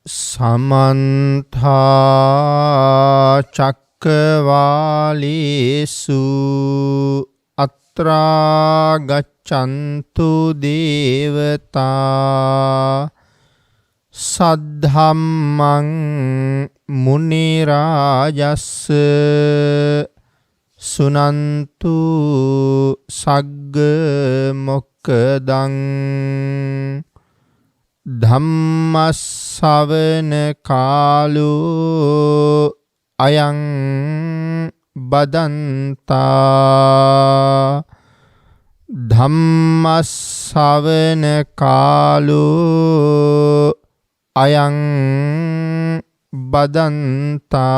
සමන්තා චක්කවාලේසු අත්‍රා ගච්ඡන්තු දේවතා සද්ධම්මං මුනි රාජස්ස සුනන්තු සග්ග මොක්ඛදං ධම්මස්සවන කාලෝ අයං බදන්තා ධම්මස්සවන කාලෝ අයං බදන්තා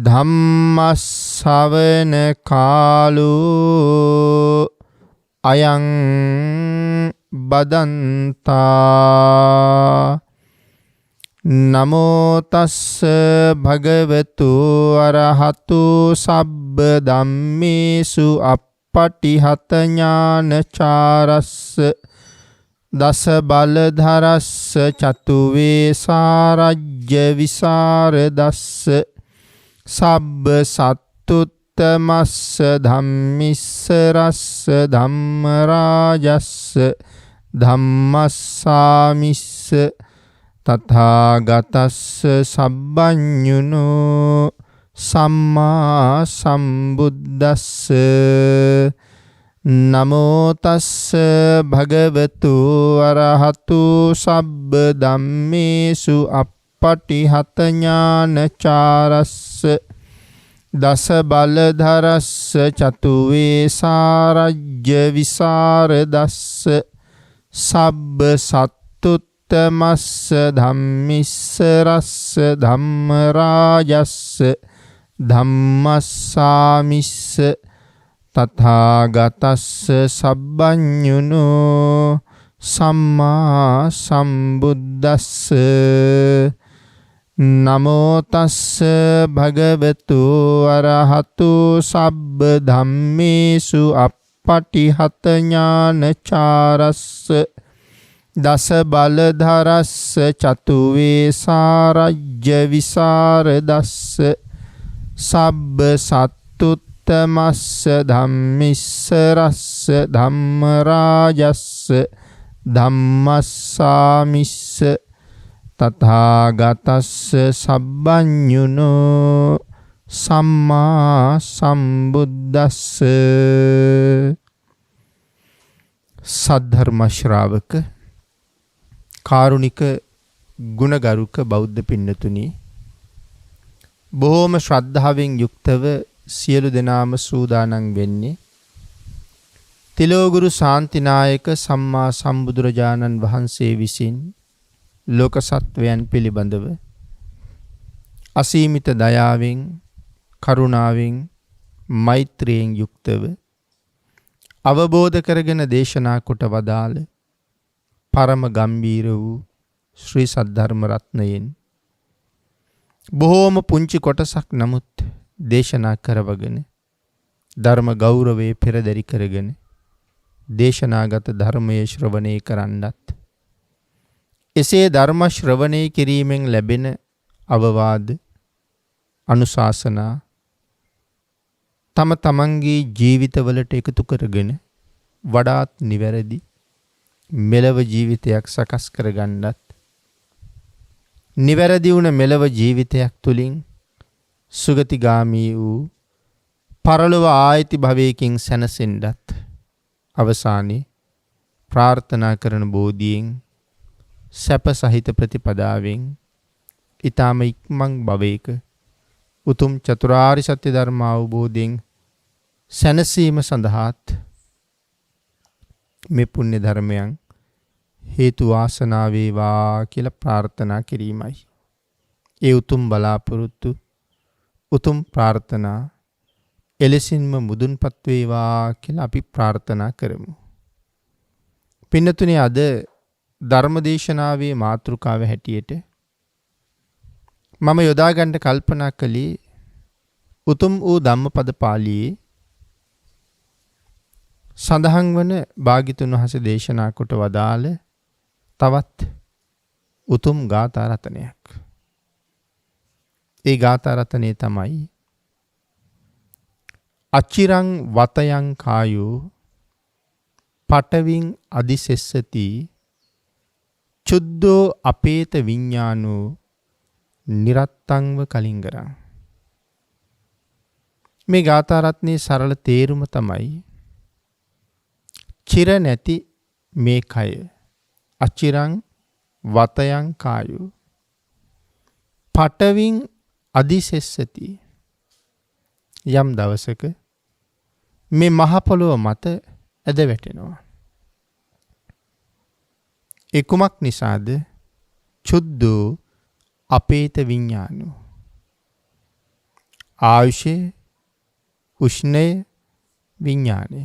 ධම්මස්සවන කාලෝ අයං බදන්තා නමෝ තස්ස භගවතු අරහතු සබ්බ ධම්මේසු අප්පටිහත ඥානචාරස්ස දස බලධරස්ස චතු වේසාරජ්‍ය විසරදස්ස සබ්බ සත්තුත්තමස්ස ධම්මිස්ස රස්ස ධම්ම රාජස්ස ධම්මස්සාමිස්ස තථාගතස්ස සබ්බඤුනෝ සම්මා සම්බුද්දස්ස නමෝ තස්ස භගවතු අරහතු සබ්බ ධම්මේසු අප්පටිහත ඥානචාරස්ස දස බලධරස්ස චතු වේසාරජ්‍ය විසරදස්ස සබ්බ සත්තුත්තමස්ස ධම්මිස්ස රස්ස ධම්ම රාජස්ස ධම්මස්සාමිස්ස තථාගතස්ස සබ්බඤුනෝ සම්මා සම්බුද්දස්ස නමෝ තස්ස භගවතු අරහතු සබ්බ ධම්මේසු අප්පටිහත ඥානචාරස්ස දස බලධරස්ස චතු වේසාරජ්‍ය විසරදස්ස සබ්බ සත්තුත්තමස්ස ධම්මිස්ස රස්ස ධම්ම රාජස්ස ධම්මස්සාමිස්ස තථාගතස්ස සබ්බඤුනෝ සම්මා සම්බුද්දස්ස සද්ධර්ම ශ්‍රාවක කාරුණික ගුණගරුක බෞද්ධ පින්නතුනි බොහෝම ශ්‍රද්ධාවෙන් යුක්තව සියලු දෙනාම සූදානම් වෙන්නේ තිලෝගුරු ශාන්තිනායක සම්මා සම්බුදුරජාණන් වහන්සේ විසින් ලෝක සත්වයන් පිළිබඳව අසීමිත දයාවෙන් කරුණාවෙන් මෛත්‍රියෙන් යුක්තව අවබෝධ කරගෙන දේශනා කොට වදාළ පරම ගම්බීර වූ ශ්‍රී සද්ධර්ම රත්නයෙන් බොහෝම පුංචි කොටසක් නමුත් දේශනා කරවගෙන ධර්ම ගෞරවයේ පෙරදරි කරගෙන දේශනාගත ධර්මයේ ශ්‍රවණය කරන්නත් එසේ ධර්ම ශ්‍රවණය කිරීමෙන් ලැබෙන අවවාද අනුශාසනා තම තමන්ගේ ජීවිතවලට එකතු කරගෙන වඩාත් නිවැරදි මෙලව ජීවිතයක් සකස් කරගන්නත් නිවැරදි වුණ මෙලව ජීවිතයක් තුළින් සුගතිගාමී වූ පරලොව ආයති භවයකින් සැනසෙන්නත් අවසානයේ ප්‍රාර්ථනා කරන බෝධියෙන් සැප සහිත ප්‍රතිපදාවෙන් ඊතම ඉක්මන් භවයක උතුම් චතුරාර්ය සත්‍ය ධර්ම අවබෝධයෙන් සැනසීම සඳහාත් මේ පුණ්‍ය ධර්මයන් හේතු වාසනා වේවා කියලා ප්‍රාර්ථනා කිරීමයි. ඒ උතුම් බලාපොරොත්තු උතුම් ප්‍රාර්ථනා එලෙසින්ම මුදුන්පත් වේවා කියලා අපි ප්‍රාර්ථනා කරමු. පින්නතුනේ අද ධර්මදේශනාවේ මාතෘකාව හැටියට මම යොදා ගන්න කල්පනා කළේ උතුම් වූ ධම්මපද පාළියේ සඳහන් වන භාග්‍යතුන් වහන්සේ දේශනා කොට වදාළ තවත් උතුම් ගාථා රතනයක්. ඒ ගාථා රතනේ තමයි අචිරං වතයන් කායෝ පටවින් අදිසෙස්සති චුද්ධෝ අපේත විඤ්ඤානෝ නිරත්තංව කලින්ගරං. මේ ගාථා රත්නයේ සරල තේරුම තමයි චිර නැති මේ කය අචිරං වතයන් කායෝ පටවින් අදිසෙස්සති. යම් දවසක මේ මහ පොළොව මත ඇද වැටෙනවා. ඒ කුමක් නිසාද? චුද්ධෝ අපේත විඤ්ඤානෝ. ආයුෂය, උෂ්ණය, විඤ්ඤාණය,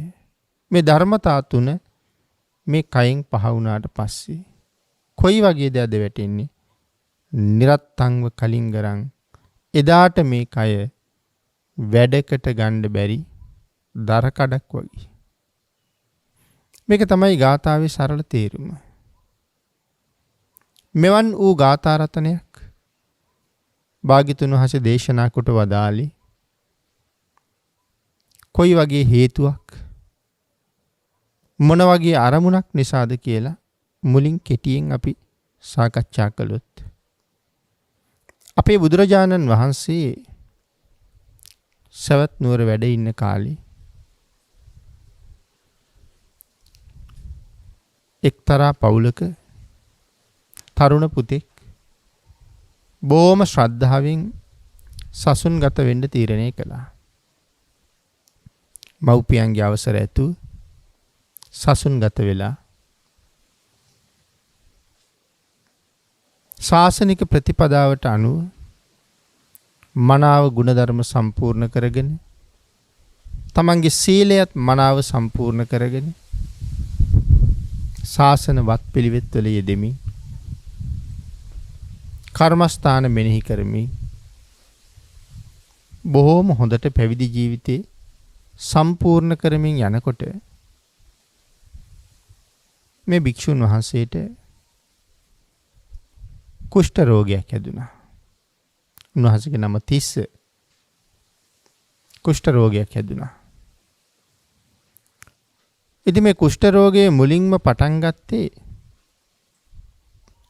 මේ ධර්මතා තුන මේ කයෙන් පහ වුණාට පස්සේ කොයි වගේද ඇද වැටෙන්නේ? නිරත්තංව කලින්ගරං. එදාට මේ කය වැඩකට ගන්න බැරි දර කඩක් වගේ. මේක තමයි ගාථාවේ සරල තේරුම. මෙවන් වූ ගාථා රතනයක් භාග්‍යතුන් වහන්සේ දේශනා කොට වදාළේ කොයි වගේ හේතුවක් මොන වගේ අරමුණක් නිසාද කියලා මුලින් කෙටියෙන් අපි සාකච්ඡා කළොත්, අපේ බුදුරජාණන් වහන්සේ සවැත් නුවර වැඩ ඉන්න කාලේ එක්තරා පවුලක තරුණ පුතෙක් බොහොම ශ්‍රද්ධාවෙන් සසුන්ගත වෙන්න තීරණය කළා. මව්පියන්ගේ අවසර ඇතුව සසුන්ගත වෙලා ශාසනික ප්‍රතිපදාවට අනුව මනාව ගුණධර්ම සම්පූර්ණ කරගෙන තමන්ගේ සීලයත් මනාව සම්පූර්ණ කරගෙන ශාසන වත් පිළිවෙත් වල යෙදෙමින් කර්මස්ථාන මෙනෙහි කරමින් බොහෝම හොඳට පැවිදි ජීවිතේ සම්පූර්ණ කරමින් යනකොට මේ භික්ෂුන් වහන්සේට කුෂ්ඨ රෝගයක් හැදුනා. උන්වහන්සේගේ නම තිස්ස. කුෂ්ඨ රෝගයක් හැදුනා. ඉතින් මේ කුෂ්ඨ රෝගයේ මුලින්ම පටන් ගත්තේ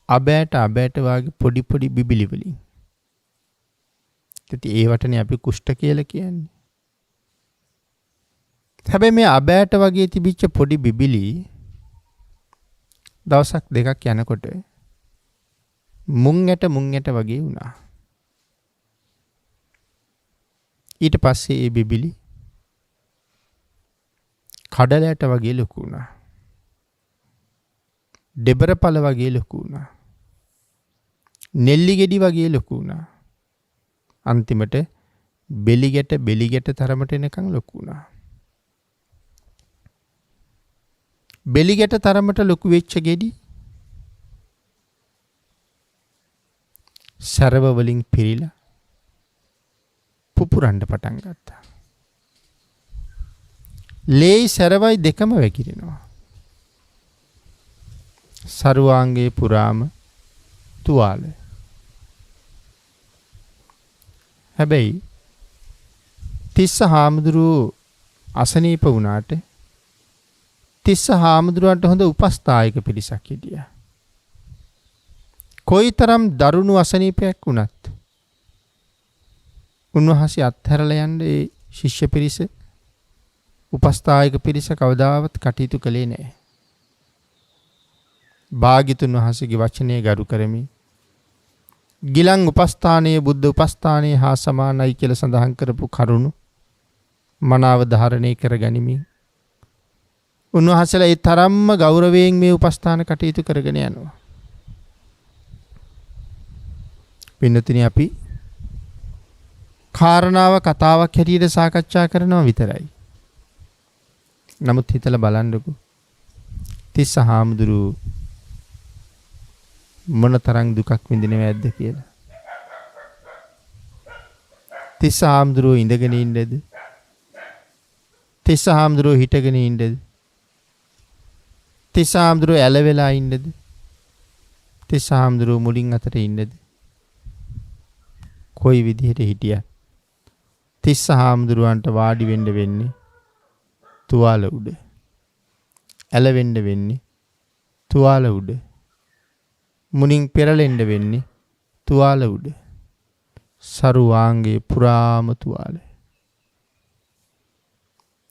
අබෑට වාගේ පොඩි පොඩි බිබිලි වලින්. ඉතින් ඒවටනේ අපි කුෂ්ඨ කියලා කියන්නේ. හැබැයි මේ අබෑට වගේ තිබිච්ච පොඩි බිබිලි දවසක් දෙකක් යනකොට මුං ඇට වගේ වුණා. ඊට පස්සේ ඒ බිබිලි කඩල ඇට වගේ ලොකු වුණා. දෙබරපළ වගේ ලොකු වුණා. නෙල්ලි ගෙඩි වගේ ලොකු වුණා. අන්තිමට බෙලි ගැට තරමට එනකන් ලොකු වුණා. බෙලි ගැට තරමට ලොකු වෙච්ච ගෙඩි සරව වලින් පිරීලා පුපුරන්න පටන් ගත්තා. ලේයි සරවයි දෙකම වැగిරෙනවා. සරුවාංගේ පුරාම තුවාල. හැබැයි තිස්ස හාමුදුරුවෝ අසනීප වුණාට තිස්ස හාමුදුරුවන්ට හොඳ උපස්ථායක පිරිසක් හිටියා. කොයිතරම් දරුණු අසනීපයක් වුණත් උන්වහන්සේ අත්හැරලා යන්න ඒ ශිෂ්‍ය පිරිස උපස්ථායක පිරිස කවදාවත් කටයුතු කළේ නැහැ. භාග්‍යතුන් වහන්සේගේ වචනය ගරු කරමින් ගිලන් උපස්ථානයේ බුද්ධ උපස්ථානයේ හා සමානයි කියලා සඳහන් කරපු කරුණු මනාව ධාරණය කරගනිමින් උන්වහන්සේලා ඒ තරම්ම ගෞරවයෙන් මේ උපස්ථාන කටයුතු කරගෙන යනවා. පින්නතුනි අපි කාරණාව කතාවක් හැටියට සාකච්ඡා කරනවා විතරයි. නමුත් හිතලා බලන්නකෝ තිස්ස හාමුදුරුවෝ මොන තරම් දුකක් විඳිනවද කියලා. තිස්ස හාමුදුරුවෝ ඉඳගෙන ඉන්නද? තිස්ස හාමුදුරුවෝ හිටගෙන ඉන්නද? තිස්ස හාමුදුරුවෝ ඇල වෙලා ඉන්නද? තිස්ස හාමුදුරුව මුලින් අතට ඉන්නද? කොයි විදිහට හිටියත් තිස්ස හාමුදුරුවන්ට වාඩි වෙන්න වෙන්නේ තුවාල උඩ. ඇලවෙන්න වෙන්නේ තුවාල උඩ. මුණින් පෙරලෙන්න වෙන්නේ තුවාල උඩ. සරුවාංගේ පුරාම තුවාල.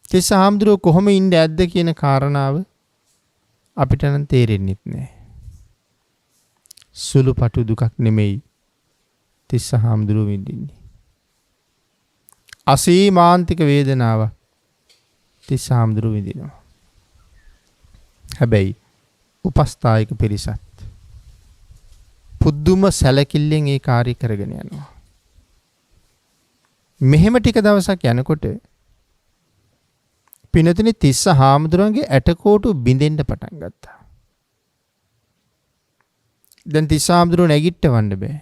තිස්ස හාමුදුරුව කොහොම ඉන්න ඇද්ද කියන කාරණාව අපිට නම් තේරෙන්නෙත් නෑ. සුළු පටු දුකක් නෙමෙයි තිස්ස හාමුදුරුව විඳින්නේ. අසීමාන්තික වේදනාවක් තිස්ස හාමුදුරුව විඳිනවා. හැබැයි උපස්ථායක පිරිසත් පුදුම සැලකිල්ලෙන් ඒ කාර්ය කරගෙන යනවා. මෙහෙම ටික දවසක් යනකොට පිනතුනේ තිස්ස හාමුදුරුවන්ගේ ඇටකොටු බිඳෙන්න පටන් ගත්තා. දැන් තිස්ස හාමුදුරුවෝ නැගිටවන්න බෑ.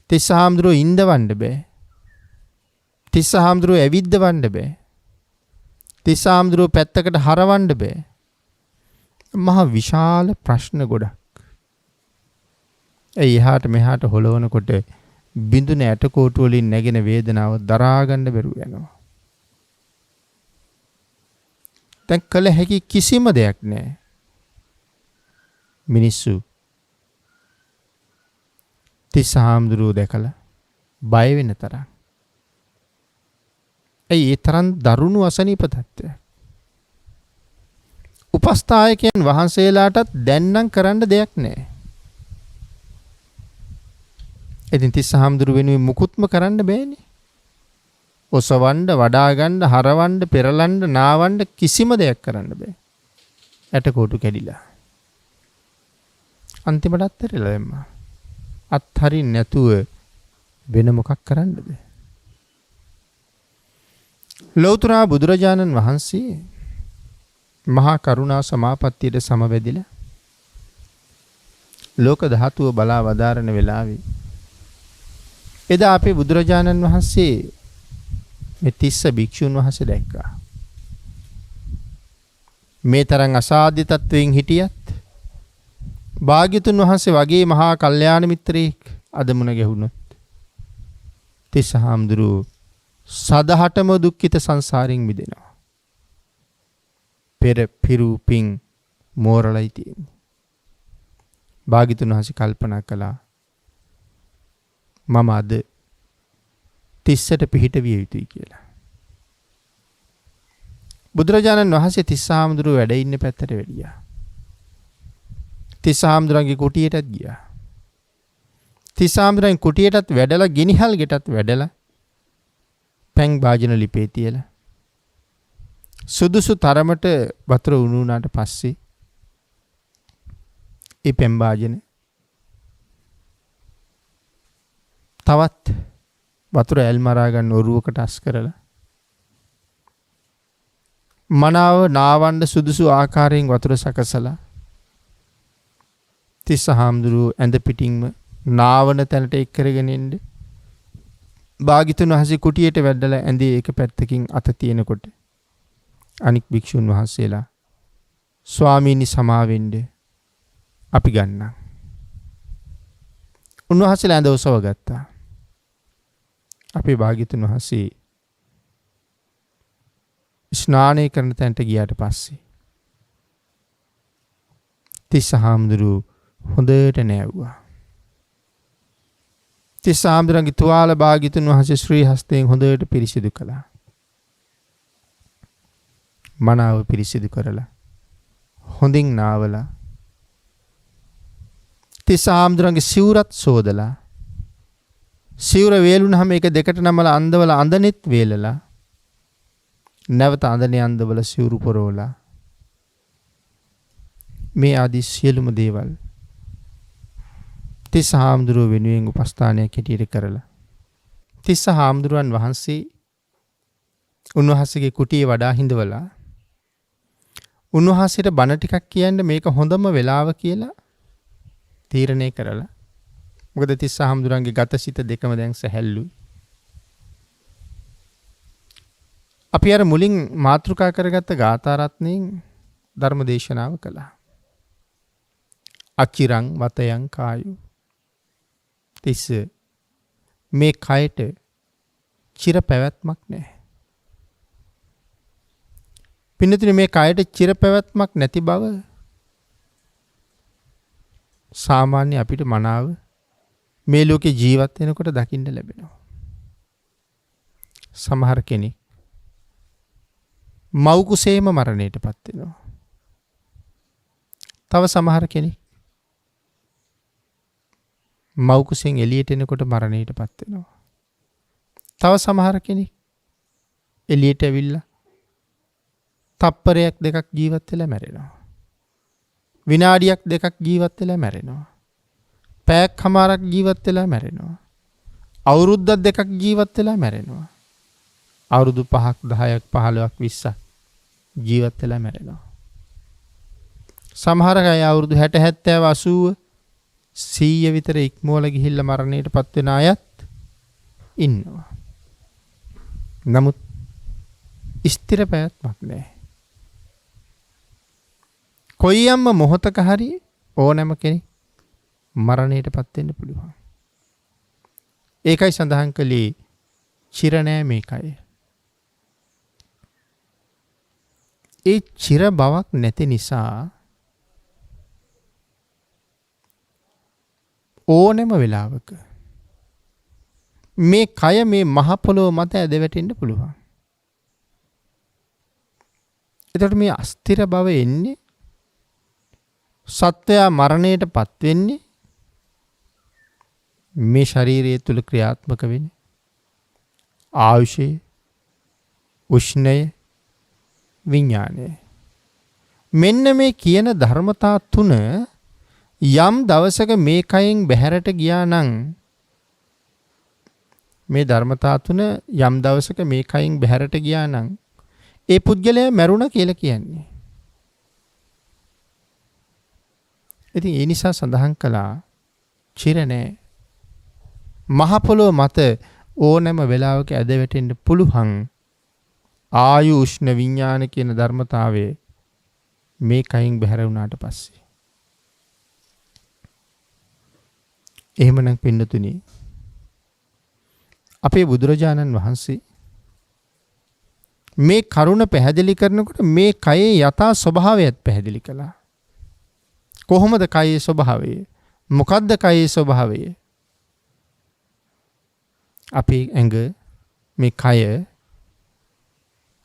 තිස්ස හාමුදුරුවෝ ඉඳවන්න බෑ. තිස්ස හාමුදුරුවෝ ඇවිද්දවන්න බෑ. තිස්ස හාමුදුරුවෝ පැත්තකට හරවන්න බෑ. මහ විශාල ප්‍රශ්න ගොඩක්. ඒ එහාට මෙහාට හොලවනකොට බිඳුන ඇටකොටු වලින් නැගෙන වේදනාව දරා ගන්න බැරුව යනවා. දැන් කළ හැකි කිසිම දෙයක් නැහැ. මිනිස්සු තිස්ස හාමුදුරුවෝ දැකලා බය වෙන තරම්. ඒ තරම් දරුණු අසනීප තත්ත්වයක්. උපස්ථායකයන් වහන්සේලාටත් දැන් නම් කරන්න දෙයක් නැහැ. ඉතින් තිස්ස හාමුදුරුව වෙනුවෙන් මුකුත්ම කරන්න බෑනේ. ඔසවන්න, වඩා ගන්න, හරවන්න, පෙරලන්න, නාවන්න කිසිම දෙයක් කරන්න බෑ. ඇටකොටු කැඩිලා. අන්තිමට අත්හැරලා දැම්මා. අත්හරින්න නැතුව වෙන මොකක් කරන්නද? ලෞතර බුදුරජාණන් වහන්සේ මහා කරුණා සමාපත්තියට සමවැදිලා ලෝක ධාතුව බලා වදාරන වෙලාවේ එදා අපේ බුදුරජාණන් වහන්සේ මේ තිස්ස භික්ෂුන් වහන්සේ දැක්කා. මේ තරම් අසාධ්‍ය තත්වයෙන් හිටියත් භාග්‍යතුන් වහන්සේ වගේ මහා කල්යාණ මිත්‍රයෙක් අද මුණ ගැහුණොත් තිස්ස හාමුදුරුවෝ සදහටම දුක්ඛිත සංසාරයෙන් මිදෙනවා. පෙර පිරූපින් මෝරලයි තියෙන්නේ. භාග්‍යතුන් වහන්සේ කල්පනා කළා මම අද තිස්සට පිහිට විය යුතුයි කියලා. බුදුරජාණන් වහන්සේ තිස්ස හාමුදුරුවෝ වැඩ ඉන්න පැත්තට වැඩියා. තිස්ස හාමුදුරන්ගේ කුටියටත් ගියා. තිස්ස හාමුදුරන් කුටියටත් වැඩලා ගිනිහල් ගෙටත් වැඩලා පැන් භාජන ලිපේ තියලා සුදුසු තරමට වතුර උණු වුණාට පස්සේ ඒ පැන් භාජන තවත් වතුර ඇල් මරා ගන්න ඔරුවකට අස් කරලා මනාව නාවන්න සුදුසු ආකාරයෙන් වතුර සකසලා තිස්ස හාමුදුරුවෝ ඇඳ පිටින්ම නාවන තැනට එක් කරගෙන එන්න භාග්‍යතුන් වහන්සේ කුටියට වැඩලා ඇඳේ එක පැත්තකින් අත තියෙනකොට අනික් භික්ෂුන් වහන්සේලා ස්වාමීනි සමාවෙන්න අපි ගන්නම්. උන්වහන්සේලා ඇඳ ඔසව ගත්තා. අපේ භාග්‍යතුන් වහන්සේ ස්නානය කරන තැනට ගියාට පස්සේ තිස්ස හාමුදුරුවෝ හොඳට නෑවුවා. තිස්ස හාමුදුරන්ගේ තුවාල භාග්‍යතුන් වහන්සේ ශ්‍රී හස්තයෙන් හොඳට පිරිසිදු කළා. මනාව පිරිසිදු කරලා හොඳින් නාවලා තිස්ස හාමුදුරන්ගේ සිවුරත් සෝදලා සිවුර වේලුනහම ඒක දෙකට නමලා අඳවලා අඳනෙත් වේලලා නැවත අඳනේ අඳවල සිවුරු පොරවලා මේ ආදී සියලුම දේවල් තිස්ස හාමුදුරුව වෙනුවෙන් උපස්ථානයක් හැටියට කරලා තිස්ස හාමුදුරුවන් වහන්සේ උන්වහන්සේගේ කුටියේ වඩා හිඳවලා උන්වහන්සේට බණ ටිකක් කියන්න මේක හොඳම වෙලාව කියලා තීරණය කරලා මොකද තිස්ස හාමුදුරන්ගේ ගතසිත දෙකම දැන් සැහැල්ලුයි. අපි අර මුලින් මාතෘකා කරගත්ත ගාථා රත්නයෙන් ධර්ම දේශනාව කළා. අචිරං වතයන් කායු. තිස්ස මේ කයට චිර පැවැත්මක් නැහැ. පින්නතුනි මේ කයට චිර පැවැත්මක් නැති බව සාමාන්‍ය අපිට මනාව මේ ලෝකේ ජීවත් වෙනකොට දකින්න ලැබෙනවා. සමහර කෙනෙක් මව් කුසේම මරණයටපත් වෙනවා. තව සමහර කෙනෙක් මව් කුසෙන් එළියට එනකොට මරණයටපත් වෙනවා. තව සමහර කෙනෙක් එළියට ඇවිල්ලා තප්පරයක් දෙකක් ජීවත් වෙලා මැරෙනවා. විනාඩියක් දෙකක් ජීවත් වෙලා මැරෙනවා. පැයක් හමාරක් ජීවත් වෙලා මැරෙනවා. අවුරුද්දක් දෙකක් ජීවත් වෙලා මැරෙනවා. අවුරුදු 5ක් 10ක් 15ක් 20ක් ජීවත් වෙලා මැරෙනවා. සමහර අය අවුරුදු 60 70 80 100 විතර ඉක්මවල ගිහිල්ලා මරණයටපත් වෙන අයත් ඉන්නවා. නමුත් ස්ථිර පැවැත්මක් නැහැ. කොයියම්ම මොහොතක හරි ඕනෑම කෙනෙක් මරණයටපත් වෙන්න පුළුවන්. ඒකයි සඳහන් කළේ චිර නෑ මේකයි. ඒ චිර බවක් නැති නිසා ඕනෑම වෙලාවක මේ කය මේ මහ පොළොව මත ඇද වැටෙන්න පුළුවන්. එතකොට මේ අස්තිර බව එන්නේ සත්වයා මරණයටපත් වෙන්නේ මේ ශරීරය තුල ක්‍රියාත්මක වෙන ආයුෂය, උෂ්ණය, විඥානය. මෙන්න මේ කියන ධර්මතා තුන යම් දවසක මේ කයෙන් බැහැරට ගියා නම් මේ ධර්මතා තුන යම් දවසක මේ කයෙන් බැහැරට ගියා නම් ඒ පුද්ගලයා මැරුණා කියලා කියන්නේ. ඉතින් ඒ නිසා සඳහන් කළා චිර නැහැ. මහ පොළොව මත ඕනෑම වෙලාවක ඇද වැටෙන්න පුළුවන් ආයු උෂ්ණ විඥාන කියන ධර්මතාවයේ මේ කයින් බැහැර වුණාට පස්සේ. එහෙමනම් පින්නතුනි අපේ බුදුරජාණන් වහන්සේ මේ කරුණ පැහැදිලි කරනකොට මේ කයේ යථා ස්වභාවයත් පැහැදිලි කළා. කොහොමද කයේ ස්වභාවය? මොකද්ද කයේ ස්වභාවය? අපේ ඇඟ මේ කය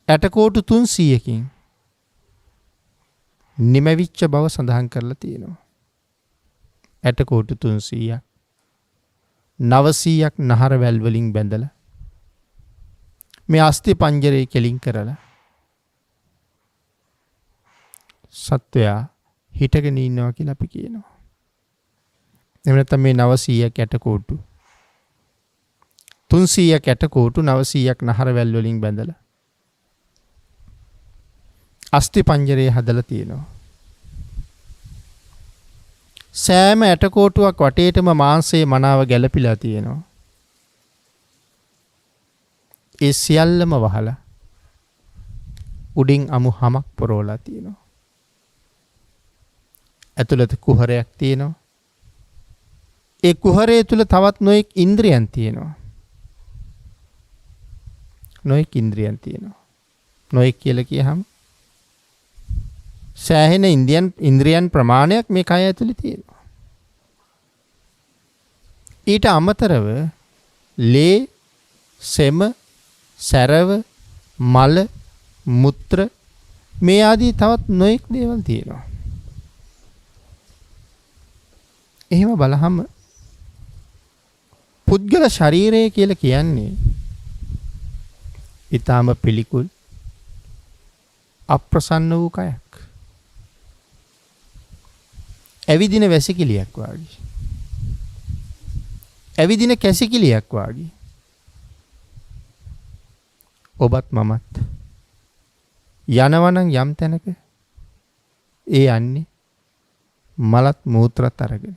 ඇටකොටු 300කින් නිමවිච්ච බව සඳහන් කරලා තියෙනවා. ඇටකොටු 300ක් 900ක් නහර වැල් වලින් බැඳලා මේ අස්ථි පංජරේ කෙලින් කරලා සත්වයා හිටගෙන ඉන්නවා කියලා අපි කියනවා. එහෙම නැත්නම් මේ 900ක් ඇටකොටු 300ක් ඇටකොටු 900ක් නහර වැල් වලින් බැඳලා අස්ථි පංජරේ හදලා තියෙනවා. සෑම ඇටකොටුවක් වටේටම මාංශයේ මනාව ගැලපිලා තියෙනවා. ඒ සියල්ලම වහලා උඩින් අමු හමක් පොරවලා තියෙනවා. ඇතුළත කුහරයක් තියෙනවා. ඒ කුහරය තුල තවත් නොයෙක් ඉන්ද්‍රියන් තියෙනවා. නොයෙක් ඉන්ද්‍රියන් තියෙනවා. නොයෙක් කියලා කියහම සෑහෙන ඉන්ද්‍රියන් ප්‍රමාණයක් මේ කය ඇතුලේ තියෙනවා. ඊට අමතරව ලේ, සෙම, සැරව, මල, මුත්‍ර මේ ආදී තවත් නොයෙක් දේවල් තියෙනවා. එහෙම බලහම පුද්ගල ශරීරය කියලා කියන්නේ ඊටාම පිළිකුල් අප්‍රසන්න වූ කයක්. ඇවිදින වැසිකිළියක් වාගේ. ඇවිදින කැසිකිළියක් වාගේ. ඔබත් මමත් යනවනම් යම් තැනක ඒ යන්නේ මලත් මූත්‍රාත් අරගෙන.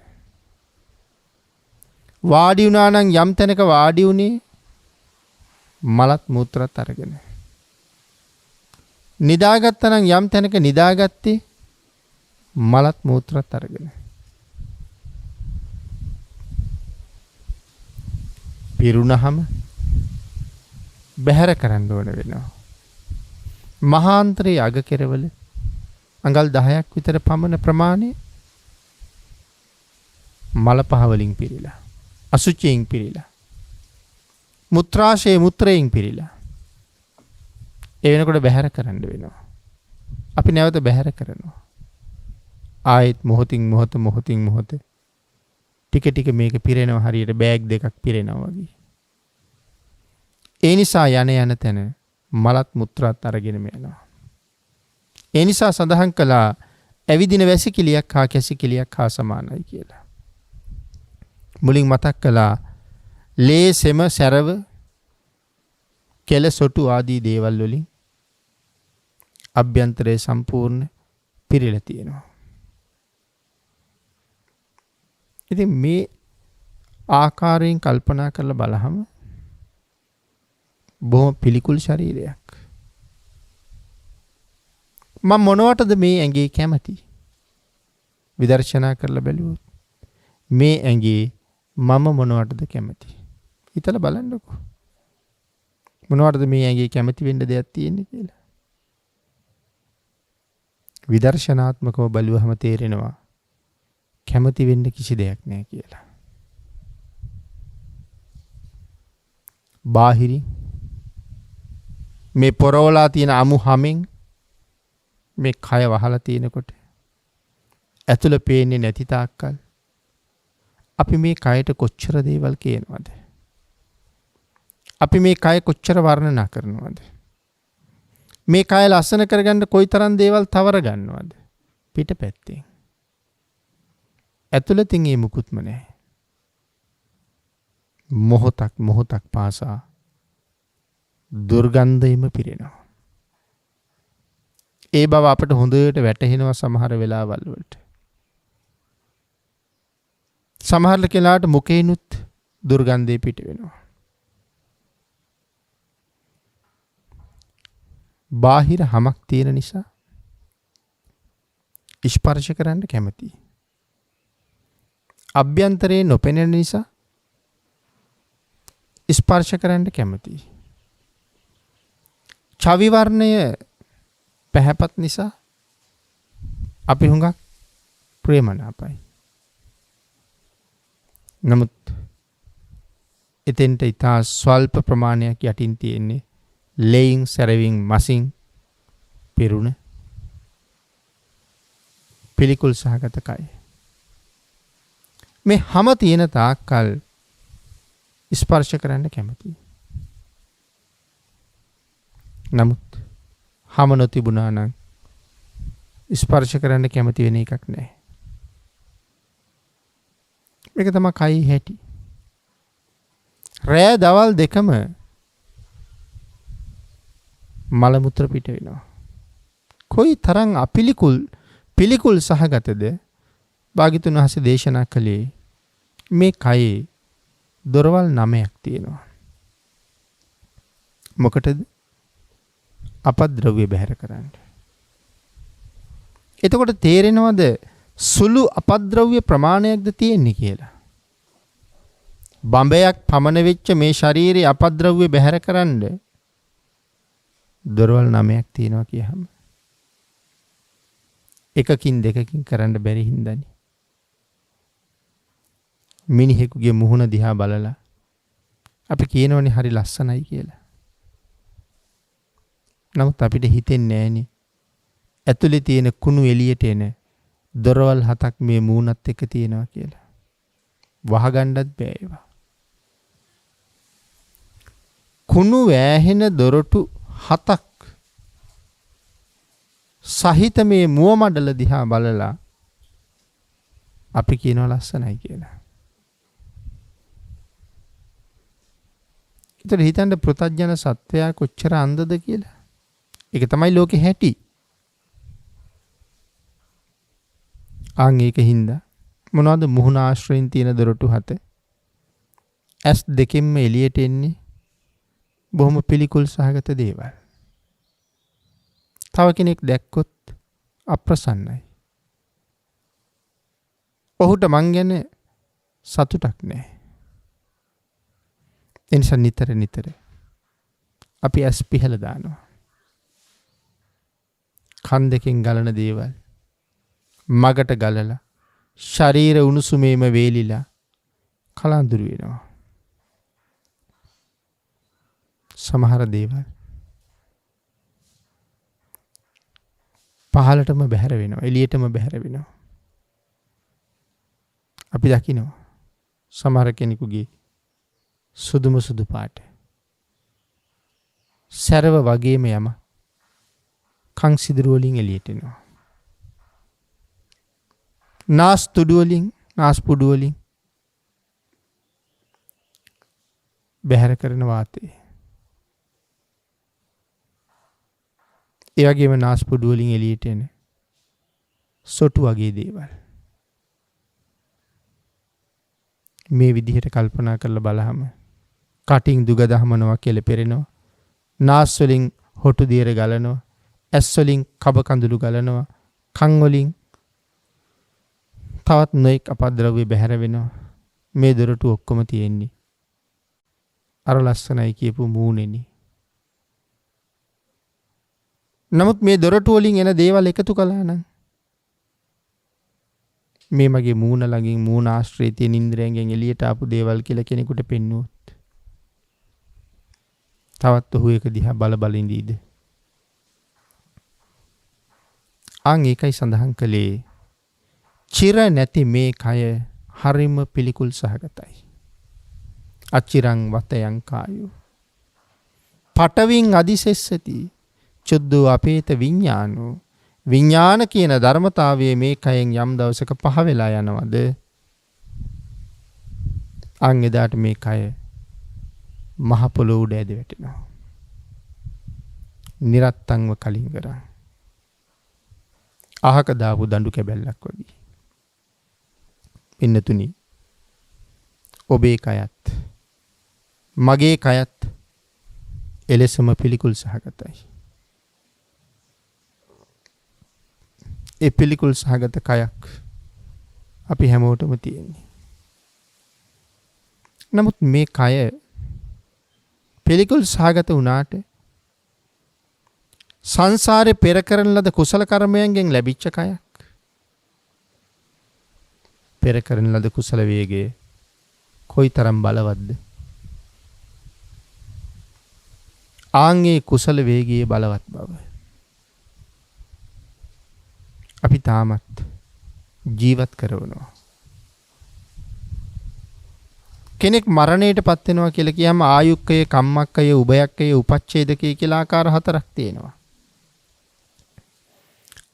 වාඩි වුණා නම් යම් තැනක වාඩි උනේ මලත් මූත්‍රාත් අරගෙන. නිදාගත්තා නම් යම් තැනක නිදාගත්තේ මලත් මූත්‍රාත් අරගෙන. පිරුණහම බැහැර කරන්න ඕන වෙනවා. මහාන්තරයේ අග කෙරවල අඟල් 10ක් විතර පමණ ප්‍රමාණය මල පහ වලින් පිරීලා, අසුචියෙන් පිරීලා, මුත්‍රාශය මුත්‍රයෙන් පිරීලා. ඒ වෙනකොට බැහැර කරන්න වෙනවා. අපි නැවත බැහැර කරනවා. ආයෙත් මොහොතින් මොහොත ටික ටික මේක පිරෙනවා, හරියට බෑග් දෙකක් පිරෙනවා වගේ. ඒ නිසා යන තැන මලත් මුත්‍රාත් අරගෙන යනවා. ඒ නිසා සඳහන් කළා ඇවිදින වැසිකිළියක් හා කැසිකිළියක් හා සමානයි කියලා. මුලින් මතක් කළා ලේ සෙම සැරව කෙල සොටු ආදී දේවල් වලින් අභ්‍යන්තරයේ සම්පූර්ණ පිරීලා තියෙනවා. ඉතින් මේ ආකාරයෙන් කල්පනා කරලා බලහම බොහොම පිළිකුල් ශරීරයක්. මම මොනවටද මේ ඇඟේ කැමති? විදර්ශනා කරලා බැලුවොත් මේ ඇඟේ මම මොනවටද කැමති? හිතලා බලන්නකෝ. මොනවටද මේ ඇඟේ කැමති වෙන්න දෙයක් තියෙන්නේ කියලා. විදර්ශනාත්මකව බලුවහම තේරෙනවා කැමති වෙන්න කිසි දෙයක් නැහැ කියලා. බාහිරින් මේ පොරවලා තියෙන අමු හැමෙන් මේ කය වහලා තියෙනකොට ඇතුළ පේන්නේ නැති තාක්කල් අපි මේ කයට කොච්චර දේවල් කියනවද? අපි මේ කය කොච්චර වර්ණනා කරනවද? මේ කය ලස්සන කරගන්න කොයිතරම් දේවල් තවර ගන්නවද? පිටපැත්තෙන්. ඇතුළතින් ඒ මුකුත්ම නැහැ. මොහොතක් පාසා දුර්ගන්ධයම පිරෙනවා. ඒ බව අපට හොඳට වැටහෙනවා සමහර වෙලාවල් වලට. සමහර කෙනාට මුකේනුත් දුර්ගන්ධය පිට වෙනවා. බාහිර හැමක් තියෙන නිසා ස්පර්ශ කරන්න කැමතියි. අභ්‍යන්තරේ නොපෙනෙන නිසා ස්පර්ශ කරන්න කැමතියි. ඡවි වර්ණය පැහැපත් නිසා අපි හුඟක් ප්‍රේමනාපයි. නමුත් එතෙන්ට ඉතා ස්වල්ප ප්‍රමාණයක් යටින් තියෙන්නේ ලේයින් සැරවින් මසින් පිරුණ පිළිකුල් සහගත කය. මේ හැම තියෙන තාක්කල් ස්පර්ශ කරන්න කැමතියි. නමුත් හැම නොතිබුණා නම් ස්පර්ශ කරන්න කැමති වෙන එකක් නැහැ. මේක තමයි කයි හැටි. රෑ දවල් දෙකම මල මුත්‍ර පිට වෙනවා. කොයි තරම් පිළිකුල් සහගතද? භාග්‍යතුන් වහන්සේ දේශනා කළේ මේ කයේ දොරවල් 9ක් තියෙනවා. මොකටද? අපද්‍රව්‍ය බැහැර කරන්න. එතකොට තේරෙනවද සුළු අපද්‍රව්‍ය ප්‍රමාණයක්ද තියෙන්නේ කියලා? බඹයක් පමණ වෙච්ච මේ ශරීරයේ අපද්‍රව්‍ය බැහැර කරන්න දොරවල් 9ක් තියෙනවා කියහම එකකින් දෙකකින් කරන්න බැරි හින්දානේ. මිනිහෙකුගේ මුහුණ දිහා බලලා අපි කියනවනේ හරි ලස්සනයි කියලා. නමුත් අපිට හිතෙන්නේ නැහනේ ඇතුලේ තියෙන කුණු එළියට එන දොරවල් 7ක් මේ මූණත් එක්ක තියෙනවා කියලා. වහගන්නත් බෑ ඒවා. කුණු වැහෙන දොරටු 7ක් සහිත මේ මුව මඩල දිහා බලලා අපි කියනවා ලස්සනයි කියලා. ඒතර හිතන්න පෘථග්ජන සත්වයා කොච්චර අන්ධද කියලා. ඒක තමයි ලෝකේ හැටි. ආන් ඒකින්ද මොනවද මුහුණ ආශ්‍රයෙන් තියෙන දොරටු 7? ඇස් දෙකෙන්ම එළියට එන්නේ බොහොම පිළිකුල් සහගත දේවල්. තව කෙනෙක් දැක්කොත් අප්‍රසන්නයි. ඔහුට මං ගැන සතුටක් නැහැ. එනිසා නිතර නිතර අපි ඇස් පිහලා දානවා. කන් දෙකෙන් ගලන දේවල් මගට ගලලා ශරීර උණුසුමේම වේලිලා කලඳුරු වෙනවා. සමහර දේවල් පහලටම බැහැර වෙනවා, එළියටම බැහැර වෙනවා. අපි දකිනවා සමහර කෙනෙකුගේ සුදුම සුදු පාට සැරව වගේම යම කං සිදුරු වලින් එළියට එනවා. නාස් තුඩු වලින්, නාස් පුඩු වලින් බැහැර කරන වාතය. ඒ වගේම නාස් පුඩු වලින් එළියට එන සොටු වගේ දේවල්. මේ විදිහට කල්පනා කරලා බලහම කටින් දුග දහමනවා කියලා පෙරෙනවා. නාස් වලින් හොටු දියර ගලනවා. ඇස් වලින් කබ කඳුළු ගලනවා. කන් වලින් තවත් නොයෙක් අපද්‍රව්‍ය බැහැර වෙනවා. මේ දොරටු ඔක්කොම තියෙන්නේ අර ලස්සනයි කියපු මූණෙනි. නමුත් මේ දොරටු වලින් එන දේවල් එකතු කළා නම් මේ මගේ මූණ ළඟින් මූණ ආශ්‍රයේ තියෙන ඉන්ද්‍රයන්ගෙන් එළියට ආපු දේවල් කියලා කෙනෙකුට පෙන්වුවොත් තවත් ඔහු එක දිහා බල බල ඉඳීද? ඒකයි සඳහන් කළේ චිර නැති මේ කය හරිම පිළිකුල් සහගතයි. අචිරං වතයන් කායෝ පටවින් අදිසෙස්සති චුද්ධෝ අපේත විඥානෝ. විඥාන කියන ධර්මතාවයේ මේ කයෙන් යම් දවසක පහ වෙලා යනවද අන් එදාට මේ කය මහ පොළොව උඩ ඇද වැටෙනවා. නිරත්තංව කලින් කරා අහක දාපු දඬු කැබැල්ලක් වගේ. පින්නතුනි, ඔබේ කයත් මගේ කයත් එලෙසම පිළිකුල් සහගතයි. ඒ පිළිකුල් සහගත කයක් අපි හැමෝටම තියෙන්නේ. නමුත් මේ කය පිළිකුල් සහගත වුණාට සංසාරේ පෙර කරන ලද කුසල කර්මයන්ගෙන් ලැබිච්ච කයක්. පෙර කරන ලද කුසල වේගය කොයිතරම් බලවත්ද? ආන්ගේ කුසල වේගයේ බලවත් බව අපි තාමත් ජීවත් කරවනවා. කෙනෙක් මරණයට පත් වෙනවා කියලා කියම ආයුක්කය, කම්මක්කය, උභයක්කය, උපච්ඡේදකය කියලා ආකාර හතරක් තියෙනවා.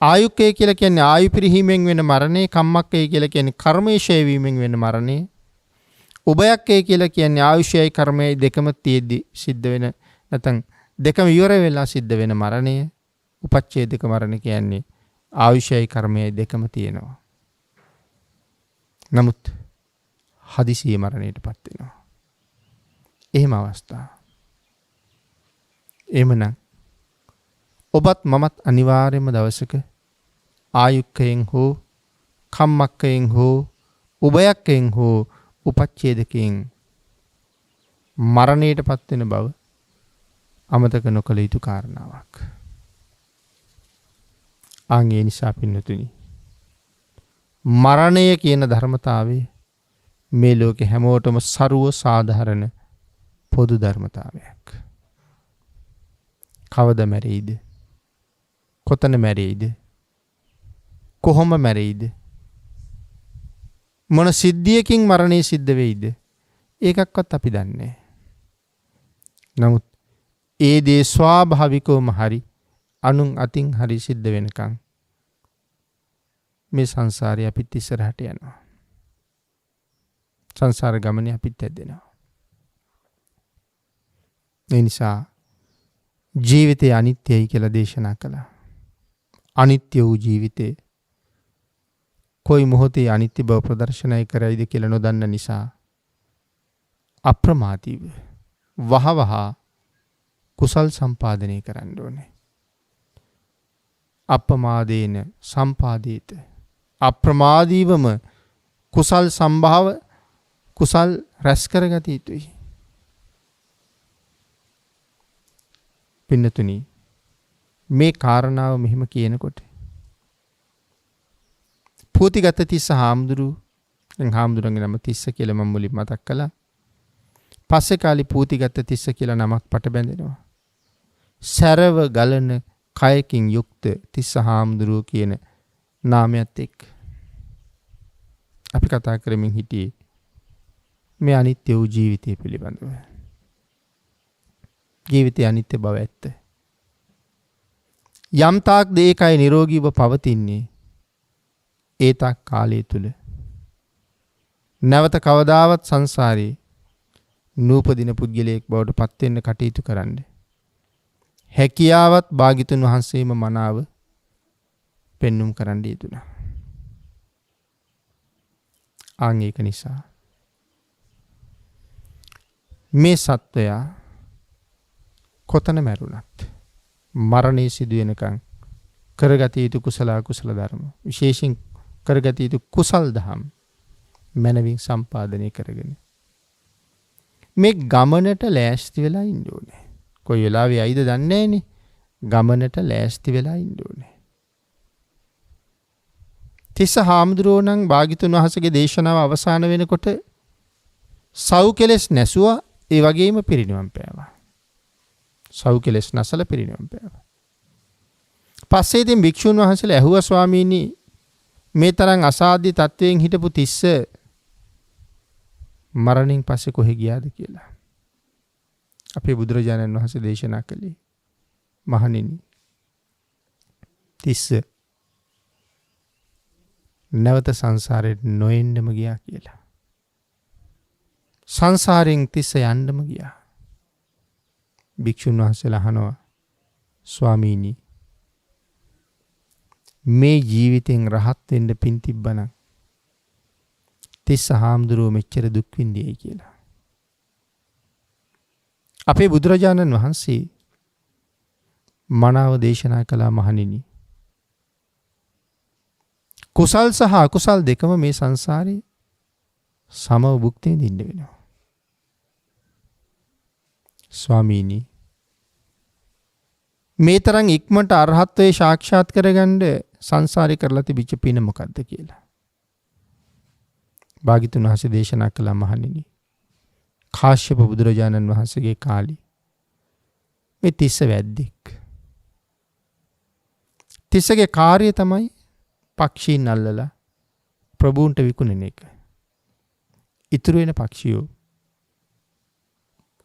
ආයුක්කය කියලා කියන්නේ ආයු පිරිහීමෙන් වෙන මරණය, කම්මක්කය කියලා කියන්නේ කර්මයේ ඡය වීමෙන් වෙන මරණය, උභයක්කය කියලා කියන්නේ ආයුෂයයි කර්මයයි දෙකම තියෙද්දි සිද්ධ වෙන නැත්නම් දෙකම ඉවර වෙලා සිද්ධ වෙන මරණය. උපච්ඡේදක මරණ කියන්නේ ආයුෂයයි කර්මයයි දෙකම තියෙනවා. නමුත් හදිසියේ මරණයටපත් වෙනවා. එහෙම අවස්ථා. එහෙමනම් ඔබත් මමත් අනිවාර්යයෙන්ම දවසක ආයුක්කයෙන් හෝ කම්මක්කයෙන් හෝ උභයක්කයෙන් හෝ උපච්ඡේදකයෙන් මරණයටපත් වෙන බව අමතක නොකළ යුතු කාරණාවක්. ඒ නිසා පින්නතුනි, මරණය කියන ධර්මතාවය මේ ලෝකේ හැමෝටම සරුව සාධාරණ පොදු ධර්මතාවයක්. කවද මැරෙයිද? කොතන මැරෙයිද? කොහොම මැරෙයිද? මොන සිද්ධියකින් මරණය සිද්ධ වෙයිද? ඒකක්වත් අපි දන්නේ නැහැ. නමුත් ඒ දේ ස්වාභාවිකවම හරි අනුන් අතින් හරි සිද්ධ වෙනකන් මේ සංසාරේ අපිත් ඉස්සරහට යනවා. සංසාර ගමනේ අපිත් ඇදෙනවා. ඒ නිසා ජීවිතය අනිත්‍යයි කියලා දේශනා කළා. අනිත්‍ය වූ ජීවිතේ කොයි මොහොතේ අනිත්‍ය බව ප්‍රදර්ශනය කරයිද කියලා නොදන්න නිසා අප්‍රමාදීව වහවහ කුසල් සම්පාදනය කරන්න ඕනේ. අප්‍රමාදේන සම්පාදේත. අප්‍රමාදීවම කුසල් සම්භාව කුසල් රැස් කරගත යුතුයි. පින්නතුනි මේ කාරණාව මෙහෙම කියනකොට පූතිගත තිස්ස හාමුදුරුවන්ගේ නම තිස්ස කියලා මම මුලින් මතක් කළා. පස්සේ කාලේ පූතිගත තිස්ස කියලා නමක් පට බැඳෙනවා. සරව ගලන කයකින් යුක්ත තිස්ස හාමුදුරුව කියන නාමයත් එක්ක අපි කතා කරමින් හිටියේ මේ අනිත්‍ය වූ ජීවිතය පිළිබඳව. ජීවිතය අනිත්‍ය බව ඇත්ත. යම් තාක් දේකයි නිරෝගීව පවතින්නේ ඒ තාක් කාලය තුල නැවත කවදාවත් සංසාරේ නූපදින පුද්ගලයෙක් බවට පත් වෙන්න කටයුතු කරන්න හැකියාවත් භාග්‍යතුන් වහන්සේම මනාව පෙන්눔 කරන්න යෙදුණා. ආන් ඒක නිසා මේ සත්වයා කොතන මැරුණත් මරණය සිදු වෙනකන් කරගත යුතු කුසල අකුසල ධර්ම විශේෂයෙන් කරගත යුතු කුසල් දහම් මනවින් සම්පාදනය කරගෙන මේ ගමනට ලෑස්ති වෙලා ඉන්න ඕනේ. කොයි වෙලාවෙ ඇයිද දන්නේ නැහනේ. ගමනට ලෑස්ති වෙලා ඉන්න ඕනේ. තිස්ස හාමුදුරුවෝ නම් භාග්‍යතුන් වහන්සේගේ දේශනාව අවසන් වෙනකොට සව් කෙලස් නැසුවා. ඒ වගේම පිරිනිවන් පෑවා. සව් කෙලස් නැසල පිරිනිවන් පෑවා. පස්සේ ඉතින් භික්ෂුන් වහන්සේලා ඇහුවා ස්වාමීනි මේ තරම් අසාධ්‍ය තත්වයෙන් හිටපු තිස්ස මරණින් පස්සේ කොහෙ ගියාද කියලා. අපේ බුදුරජාණන් වහන්සේ දේශනා කළේ මහණෙනි තිස්ස නැවත සංසාරයට නොඑන්නම ගියා කියලා. සංසාරයෙන් තිස්ස යන්නම ගියා. භික්ෂුන් වහන්සේලා අහනවා ස්වාමීනි මේ ජීවිතෙන් රහත් වෙන්න පින් තිබ්බනම් තිස්ස හාමුදුරුවෝ මෙච්චර දුක් විඳියේ කියලා. අපේ බුදුරජාණන් වහන්සේ මනාව දේශනා කළා මහණෙනි කුසල් සහ අකුසල් දෙකම මේ සංසාරේ සමව භුක්ති විඳින්න වෙනවා. ස්වාමීනි මේ තරම් ඉක්මනට අරහත්ත්වයේ සාක්ෂාත් කරගන්න සංසාරේ කරලා තිබිච්ච පින මොකද්ද කියලා. භාග්‍යතුන් වහන්සේ දේශනා කළා මහණෙනි කාශ්‍යප බුදුරජාණන් වහන්සේගේ කාලේ මේ තිස්ස වැද්දෙක්. තිස්සගේ කාර්යය තමයි පක්ෂීන් අල්ලලා ප්‍රභූන්ට විකුණන එක. ඉතුරු වෙන පක්ෂියෝ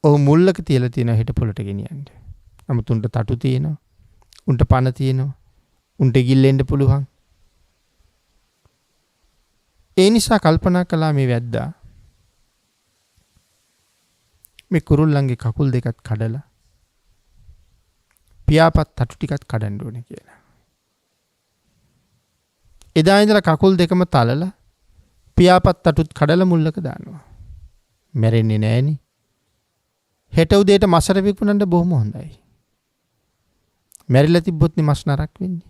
ඔහු මුල්ලක තියලා තියෙන හෙට පොළට ගෙනියන්න. නමුත් උන්ට තටු තියෙනවා. උන්ට පණ තියෙනවා. උන්ට ගිල්ලෙන්න පුළුවන්. ඒ නිසා කල්පනා කළා මේ වැද්දා මේ කුරුල්ලන්ගේ කකුල් දෙකත් කඩලා පියාපත් තටු ටිකත් කඩන්න ඕනේ කියලා. එදා ඉඳලා කකුල් දෙකම තලලා පියාපත් තටුත් කඩලා මුල්ලක දානවා. මැරෙන්නේ නෑනේ. හෙට උදේට මසර විකුණන්න බොහොම හොඳයි. මැරිලා තිබ්බොත් නේ මස් නරක් වෙන්නේ.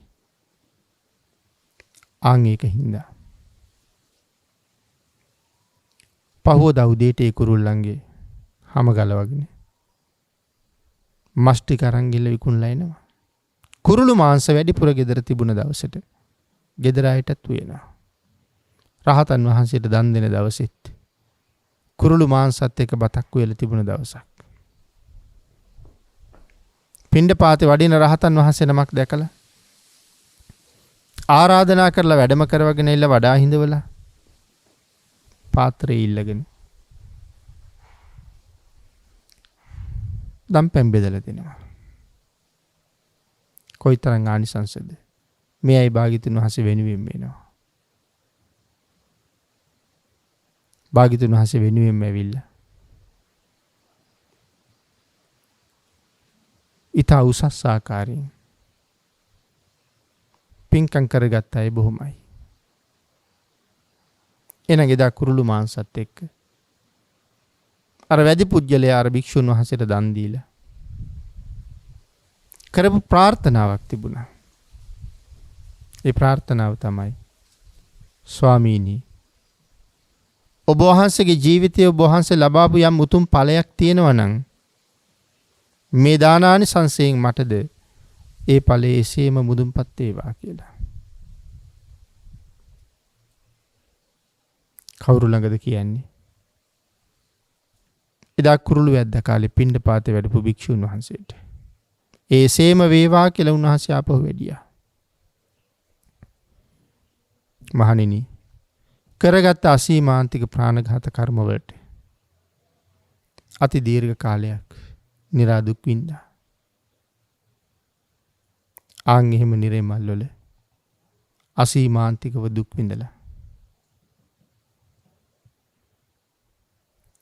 ආන් ඒක හින්දා පහුවදා උදේට ඒ කුරුල්ලන්ගේ හැම ගලවගෙන මස් ටික අරන් ගිහලා විකුණලා එනවා. කුරුළු මාංශ වැඩිපුර ගෙදර තිබුණ දවසට ගෙදර අයටත් උයනවා. රහතන් වහන්සේට දන් දෙන දවසෙත් කුරුළු මාංශත් එක්ක බතක් උයලා තිබුණ දවසක්. පිණ්ඩපාතේ වඩින රහතන් වහන්සේ නමක් දැකලා ආරාධනා කරලා වැඩම කරවගෙන ඉල්ල වඩා හිඳවලා පාත්‍රය ඉල්ලගෙන දම්පැන් බෙදලා දෙනවා. කොයිතරම් ආනිසංසද. මේ අය භාග්‍යතුන් වහන්සේ වෙනුවෙන් වෙනවා. භාග්‍යතුන් වහන්සේ වෙනුවෙන්ම ඇවිල්ලා ඊට උසස් ආකාරයෙන් පින්කම් කරගත්ත අය බොහොමයි. එනං එදා කුරුළු මාංශත් එක්ක අර වැඩි පුජ්‍යලයා අර භික්ෂුන් වහන්සේට දන් දීලා කරපු ප්‍රාර්ථනාවක් තිබුණා. ඒ ප්‍රාර්ථනාව තමයි ස්වාමීනි ඔබ වහන්සේගේ ජීවිතයේ ඔබ වහන්සේ ලබාපු යම් උතුම් ඵලයක් තියෙනවා නම් මේ දානානි සංසයෙන් මටද ඒ ඵලයේ එසේම මුදුන්පත් වේවා කියලා. කවුරු ළඟද කියන්නේ? එදා කුරුළු වැද්දා කාලේ පිණ්ඩපාතේ වැඩපු භික්ෂුන් වහන්සේට. ඒසේම වේවා කියලා උන්වහන්සේ ආපහු වැඩියා. මහණෙනි, කරගත් අසීමාන්තික ප්‍රාණඝාත කර්ම වලට අති දීර්ඝ කාලයක් නිරා දුක් විඳා. ආන් එහෙම නිරේ මල් වල අසීමාන්තිකව දුක් විඳලා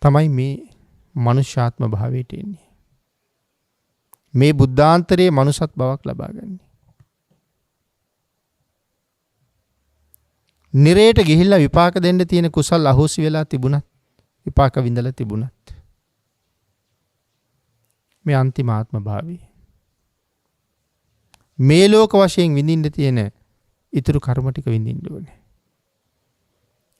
තමයි මේ මනුෂ්‍යාත්ම භාවයට එන්නේ. මේ බුද්ධාන්තරයේ මනුසත් බවක් ලබා ගන්නේ. නිරේට ගිහිල්ලා විපාක දෙන්න තියෙන කුසල් අහෝසි වෙලා තිබුණත්, විපාක විඳලා තිබුණත්, මේ අන්තිම ආත්ම භාවය මේ ලෝක වශයෙන් විඳින්න තියෙන ඊතුරු කර්ම ටික විඳින්න ඕනේ.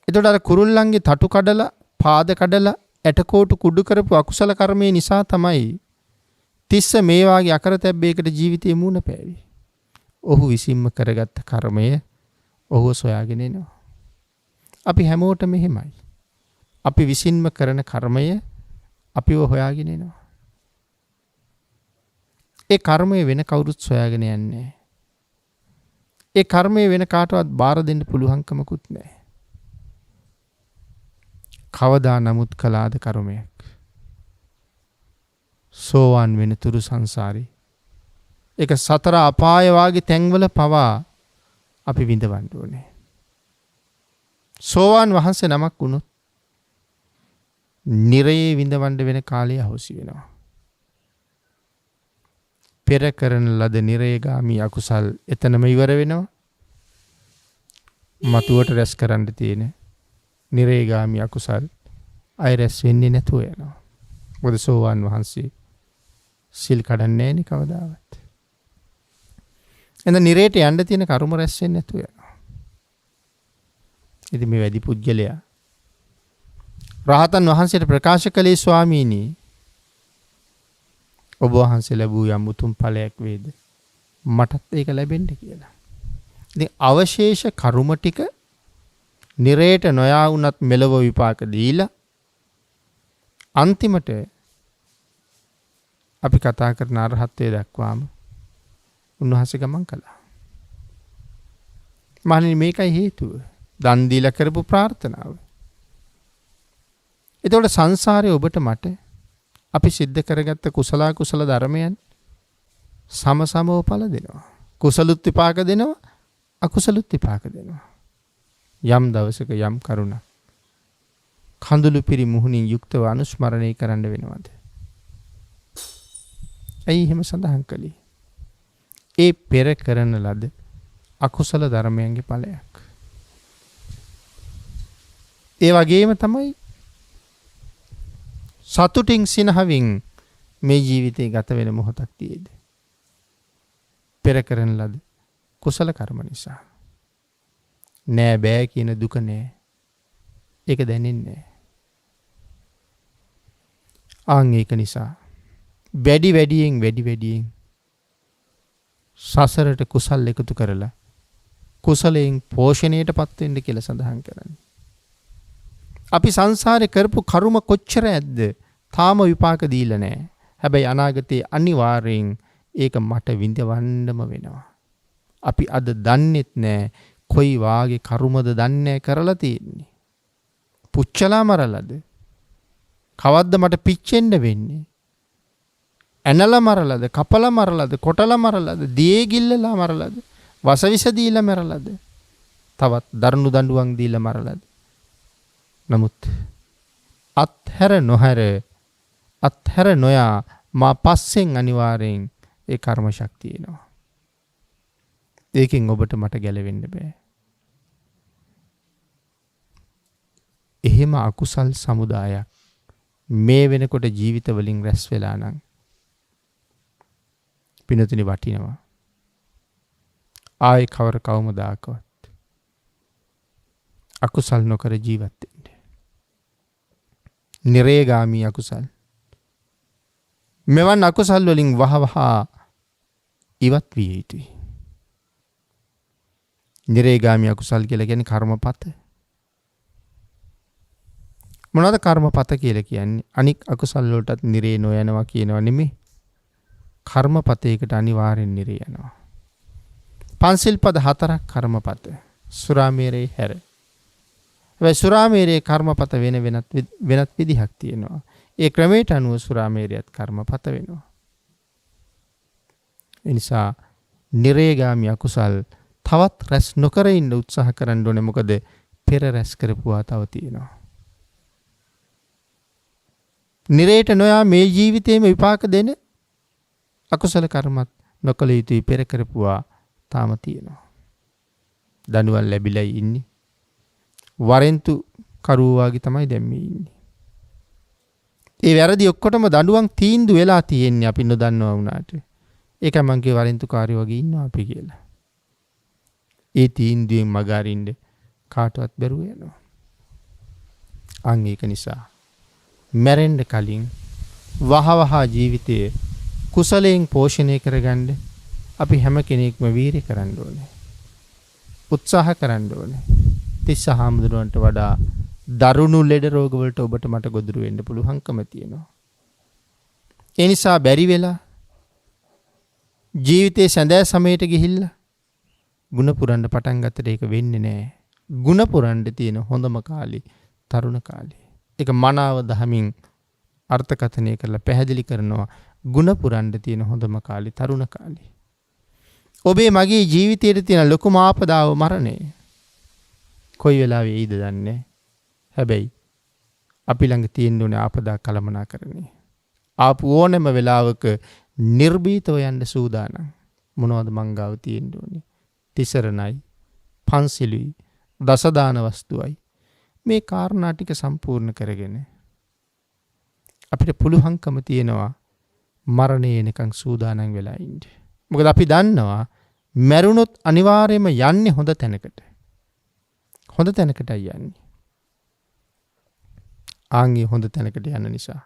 එතකොට අර කුරුල්ලන්ගේ තටු කඩලා, පාද කඩලා, ඇටකෝටු කුඩු කරපු අකුසල කර්මයේ නිසා තමයි තිස්ස මේ වාගේ අකරතැබ්බයකට ජීවිතේ මුණ පෑවේ. ඔහු විසින්ම කරගත්ත කර්මය ඔහුව සොයාගෙන එනවා. අපි හැමෝටම මෙහෙමයි. අපි විසින්ම කරන කර්මය අපිව හොයාගෙන එනවා. ඒ කර්මය වෙන කවුරුත් සොයාගෙන යන්නේ. ඒ කර්මය වෙන කාටවත් බාර දෙන්න පුළුවන්කමකුත් නැහැ. කවදා නමුත් කළාද කර්මයක් සෝවාන් වෙන තුරු සංසාරේ ඒක සතර අපාය වාගේ තැන්වල පවා අපි විඳවන්න ඕනේ. සෝවාන් වහන්සේ නමක් වුණොත් නිරයේ විඳවන්න වෙන කාලය අහෝසි වෙනවා. පෙර කරන ලද නිරේගාමී අකුසල් එතනම ඉවර වෙනවා. මතුවට රැස් කරන්න තියෙන නිරේගාමී අකුසල් අය රැස් වෙන්නේ නැතුව යනවා. මොකද සෝවාන් වහන්සේ සිල් කඩන්නේ නැහැ නේ කවදාවත්. එහෙනම් නිරේට යන්න තියෙන කර්ම රැස් වෙන්නේ නැතුව යනවා. ඉතින් මේ වැඩි පුජ්‍යලයා රහතන් වහන්සේට ප්‍රකාශ කළේ ස්වාමීනි, ඔබ වහන්සේ ලැබූ යම් උතුම් ඵලයක් වේද මටත් ඒක ලැබෙන්න කියලා. ඉතින් අවශේෂ කර්ම ටික නිරේට නොයා වුණත් මෙලව විපාක දීලා අන්තිමට අපි කතා කරන අරහත්ත්වයට දක්වාම උන්වහන්සේ ගමන් කළා. මහණෙනි, මේකයි හේතුව. දන් දීලා කරපු ප්‍රාර්ථනාව. එතකොට සංසාරේ ඔබට මට අපි සිද්ධ කරගත්ත කුසල ධර්මයන් සමසමව ඵල දෙනවා. කුසලුත් විපාක දෙනවා, අකුසලුත් විපාක දෙනවා. යම් දවසක යම් කරුණක් කඳුළු පිරි මුහුණින් යුක්තව අනුස්මරණය කරන්න වෙනවද? ඇයි එහෙම සඳහන් කළේ? ඒ පෙර කරන ලද අකුසල ධර්මයන්ගේ ඵලයක්. ඒ වගේම තමයි සතුටින් සිනහවින් මේ ජීවිතේ ගත වෙන මොහොතක් තියෙද පෙර කරන ලද කුසල කර්ම නිසා. නෑ බෑ කියන දුක නෑ. ඒක දැනෙන්නේ නෑ. ආන් ඒක නිසා වැඩි සසරට කුසල් එකතු කරලා කුසලයෙන් පෝෂණයටපත් වෙන්න කියලා සඳහන් කරන්නේ. අපි සංසාරේ කරපු කර්ම කොච්චර ඇද්ද තාම විපාක දීලා නැහැ. හැබැයි අනාගතේ අනිවාර්යෙන් ඒක මට විඳවන්නම වෙනවා. අපි අද දන්නෙත් නැහැ කොයි වාගේ කර්මද දන්නේ කරලා තියෙන්නේ. පුච්චලා මරලාද? කවද්ද මට පිච්චෙන්න වෙන්නේ? ඇනලා මරලාද? කපලා මරලාද? කොටලා මරලාද? දියේ ගිල්ලලා මරලාද? වසවිස දීලා මරලාද? තවත් දරුණු දඬුවම් දීලා මරලාද? නමුත් අත්හැර නොයා මා පස්සෙන් අනිවාර්යෙන් ඒ කර්ම ශක්තිය එනවා. ඒකෙන් ඔබට මට ගැලවෙන්න බෑ. එහෙම අකුසල් සමුදායක් මේ වෙනකොට ජීවිත වලින් රැස් වෙලා නම් පිනතුනි වටිනවා. ආයි කවර කවමදාකවත් අකුසල් නොකර ජීවත් වෙන්න. නිරේගාමී අකුසල් මෙවන් අකුසල් වලින් වහවහ ඉවත් විය යුතුයි. නිරේගාමී අකුසල් කියලා කියන්නේ කර්මපත. මොනවද කර්මපත කියලා කියන්නේ? අනික් අකුසල් වලටත් නිරේ නොයනවා කියනවා නෙමෙයි. කර්මපතයකට අනිවාර්යෙන් නිරේ යනවා. පන්සිල් පද 4ක් කර්මපත. සුරාමේරේ හැර. හැබැයි සුරාමේරේ කර්මපත වෙනත් විදිහක් තියෙනවා. ඒ ක්‍රමයට අනුව සුරාමේරියත් කර්මපත වෙනවා. ඒ නිසා නිරේගාමී අකුසල් තවත් රැස් නොකර ඉන්න උත්සාහ කරන්න ඕනේ. මොකද පෙර රැස් කරපුවා තව තියෙනවා. නිරේට නොයා මේ ජීවිතේම විපාක දෙන අකුසල කර්මත් නොකළ යුතුයි. පෙර කරපුවා තාම තියෙනවා. දඬුවම් ලැබිලා ඉන්නේ. වරෙන්තු කරුවාගේ තමයි දැන් මේ ඉන්නේ. ඒ වැරදි ඔක්කොටම දඬුවම් තීන්දුව වෙලා තියෙන්නේ අපි නොදන්නවා වුණාට. ඒක මං කිය වරෙන්තු කාර්ය වගේ ඉන්නවා අපි කියලා. ඒ තීන්දුවෙන් මග අරින්න කාටවත් බැරුව යනවා. අන් ඒක නිසා මැරෙන්න කලින් වහවහ ජීවිතයේ කුසලයෙන් පෝෂණය කරගන්න අපි හැම කෙනෙක්ම වීරිය කරන්න ඕනේ. උත්සාහ කරන්න ඕනේ. තිස්ස හාමුදුරුවන්ට වඩා දරුණු ලෙඩ රෝග වලට ඔබට මට ගොදුරු වෙන්න පුළුවන්කම තියෙනවා. ඒ නිසා බැරි වෙලා ජීවිතේ සැඳෑ සමයට ගිහිල්ලා ගුණ පුරන්න පටන් ගත්තට ඒක වෙන්නේ නැහැ. ගුණ පුරන්න තියෙන හොඳම කාලේ තරුණ කාලේ. ඒක මනාව දහමින් අර්ථකථනය කරලා පැහැදිලි කරනවා. ගුණ පුරන්න තියෙන හොඳම කාලේ තරුණ කාලේ. ඔබේ මගේ ජීවිතයේ තියෙන ලොකුම ආපදාව මරණය. කොයි වෙලාවෙ එයිද දන්නේ. හැබැයි අපි ළඟ තියෙන ඕනේ ආපදා කළමනාකරණය. ආපු ඕනෑම වෙලාවක නිර්භීතව යන්න සූදානම්. මොනවද මංගාව තියෙන්න ඕනේ? තිසරණයි, පන්සිලුයි, දසදාන වස්තුවයි. මේ කාරණා ටික සම්පූර්ණ කරගෙන අපිට පුළුවන්කම තියෙනවා මරණය එනකන් සූදානම් වෙලා ඉන්න. මොකද අපි දන්නවා මැරුණොත් අනිවාර්යයෙන්ම යන්නේ හොඳ තැනකට. හොඳ තැනකටයි යන්නේ. ආන්ගේ හොඳ තැනකට යන නිසා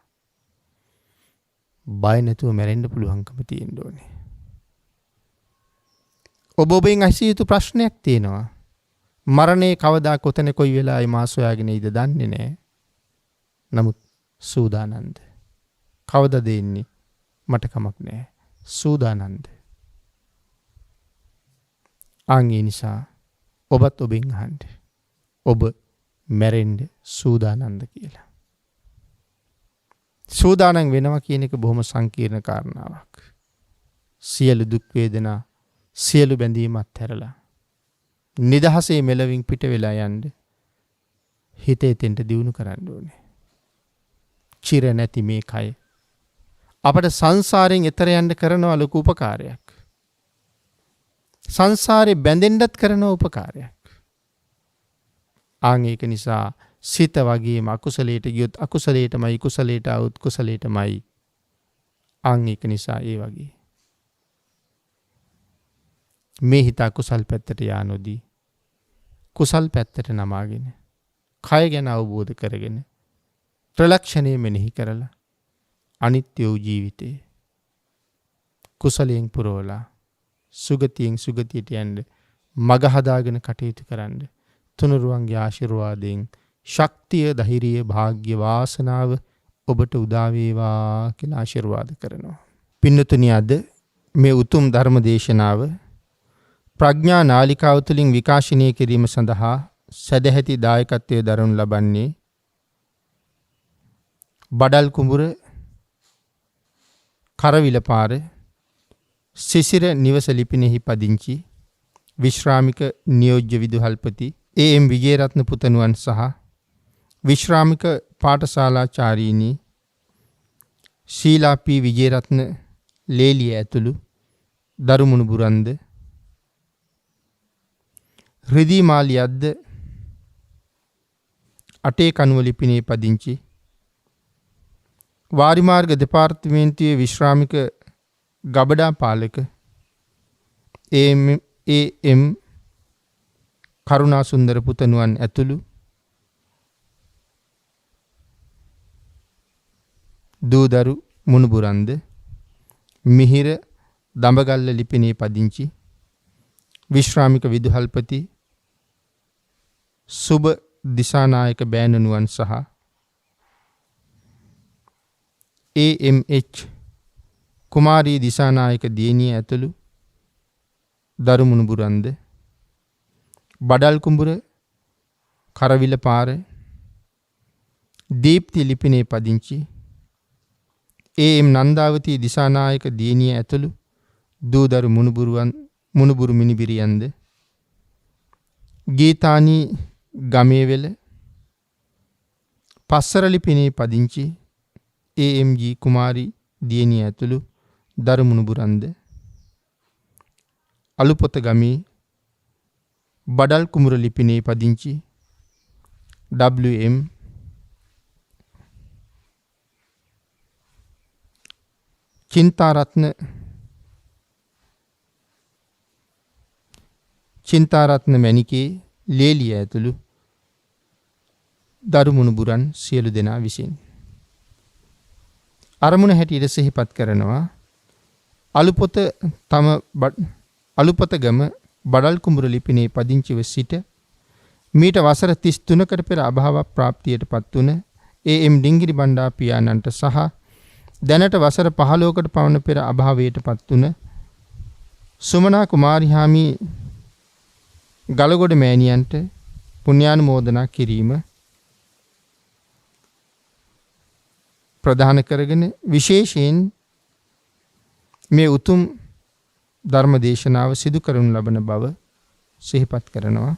බය නැතුව මැරෙන්න පුළුවන්කම තියෙන්න ඕනේ. ඔබෙන් අසිය යුතු ප්‍රශ්නයක් තියෙනවා. මරණය කවදා කොතන කොයි වෙලාවෙ මා සොයාගෙන ඉද දන්නේ නැහැ. නමුත් සූදානම්ද? කවදද එන්නේ? මට කමක් නැහැ. සූදානම්ද? ආන්ගේ නිසා ඔබත් ඔබෙන් අහන්න. ඔබ මැරෙන්න සූදානම්ද කියලා. සූදානම් වෙනවා කියන එක බොහොම සංකීර්ණ කාරණාවක්. සියලු දුක් වේදනා සියලු බැඳීමත් හැරලා නිදහසේ මෙලවින් පිට වෙලා යන්න හිතේ තෙන්ට දියුණු කරන්න ඕනේ. චිර නැති මේ කය අපට සංසාරයෙන් එතර යන්න කරනවා ලොකු උපකාරයක්. සංසාරේ බැඳෙන්නත් කරන උපකාරයක්. ආන් ඒක නිසා සිත වගේම අකුසලයට ගියොත් අකුසලයටමයි, කුසලයට આવුත් කුසලයටමයි. ආන් ඒක නිසා ඒ වගේ මේ හිත කුසල් පැත්තට යා නොදී කුසල් පැත්තට නමාගෙන කය ගැන අවබෝධ කරගෙන ත්‍රිලක්ෂණය මෙනෙහි කරලා අනිත්‍ය වූ ජීවිතේ කුසලයෙන් පුරවලා සුගතියෙන් සුගතියට යන්න මග හදාගෙන කටයුතු කරන්න තුනුරුවන්ගේ ආශිර්වාදයෙන් ශක්තිය, ධෛර්යය, වාග්ය, වාසනාව ඔබට උදා වේවා කියලා ආශිර්වාද කරනවා. පින්නතුනි, අද මේ උතුම් ධර්ම දේශනාව ප්‍රඥා නාලිකාව තුළින් විකාශනය කිරීම සඳහා සදැහැති දායකත්වයේ දරනු ලබන්නේ බඩල් කුඹුර කරවිලපාර සිසිර නිවස ලිපිනෙහි පදිංචි විශ්‍රාමික නියෝජ්‍ය විදුහල්පති ඒ.එම්. විජේරත්න පුතණුවන් සහ විශ්‍රාමික පාඨශාලාචාරීනි ශීලා පී විජේරත්න ලේලිය ඇතුළු දරුමුණුබුරන්ද රිදී මාලියද්ද අටේ කනුව ලිපිනේ පදිංචි වාරිමාර්ග දෙපාර්තමේන්තුවේ විශ්‍රාමික ගබඩා පාලක ඒ.එම්. කරුණාසුන්දර පුතණුවන් ඇතුළු දූදරු මුණුබුරන්ද මිහිර දඹගල්ල ලිපිනේ පදිංචි විශ්‍රාමික විදුහල්පති සුබ දිසානායක බෑණනුවන් සහ AMH කුමාරී දිසානායක දියණිය ඇතුළු දරු මුණුබුරන්ද බඩල් කුඹුර කරවිල පාර දීප්ති ලිපිනේ පදිංචි AM නන්දාවතී දිසානායක දියණිය ඇතුළු දූදරු මුණුබුරු මිනිබිරියන්ද ගීතානී ගමේවෙල පස්සර ලිපිනේ පදිංචි AMG කුමාරී දියණිය ඇතුළු දරු මුණුබුරන්ද අලුපොත ගමේ බඩල් කුඹුර ලිපිනේ පදිංචි WM චින්තාරත්න මැණිකේ ලේලිය ඇතුළු දරු මුණුබුරන් සියලු දෙනා විසින් අරමුණ හැටියට සිහිපත් කරනවා අලුපොත ගම බඩල් කුඹුර ලිපිනේ පදිංචිව සිට මීට වසර 33කට පෙර අභාව ප්‍රාප්තියට පත් වුණ AM ඩිංගිරි බණ්ඩා පියාණන්ට සහ දැනට වසර 15කට පමණ පෙර අභාවයට පත් වුණ සුමනා කුමාරිහාමි ගලගොඩ මෑණියන්ට පුණ්‍යානුමෝදනා කිරීම ප්‍රධාන කරගෙන විශේෂයෙන් මේ උතුම් ධර්ම දේශනාව සිදු කරනු ලබන බව සිහිපත් කරනවා.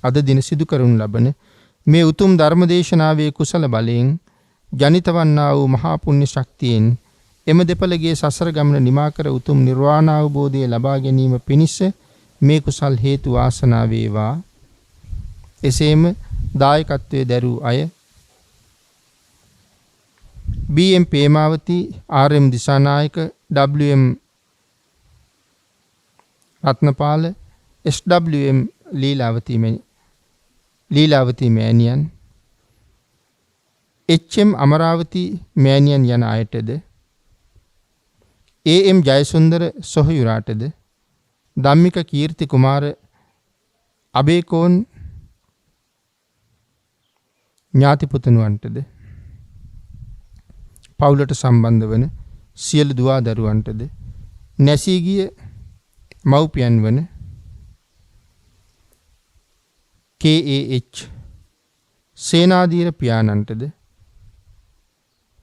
අද දින සිදු කරනු ලබන මේ උතුම් ධර්ම දේශනාවේ කුසල බලයෙන් ජනිත වන්නා වූ මහා පුණ්‍ය ශක්තියෙන් එම දෙපළගේ සසර ගමන නිමා කර උතුම් නිර්වාණ අවබෝධය ලබා ගැනීම පිණිස මේ කුසල් හේතු වාසනා වේවා. එසේම දායකත්වයේ දරූ අය BM පේමාවති RM Dissanayake WM Ratnapala SWM Leelawathi මෑණියන් HM අමරාවති මෑණියන් යන අයටද AM ජයසුන්දර සොහයුරාටද ධම්මික කීර්ති කුමාර අබේකෝන් ඥාති පුතුණුවන්ටද පවුලට සම්බන්ධ වන සියලු දුවා දරුවන්ටද නැසී ගිය මව්පියන් වන KAH සේනාධීර පියාණන්ටද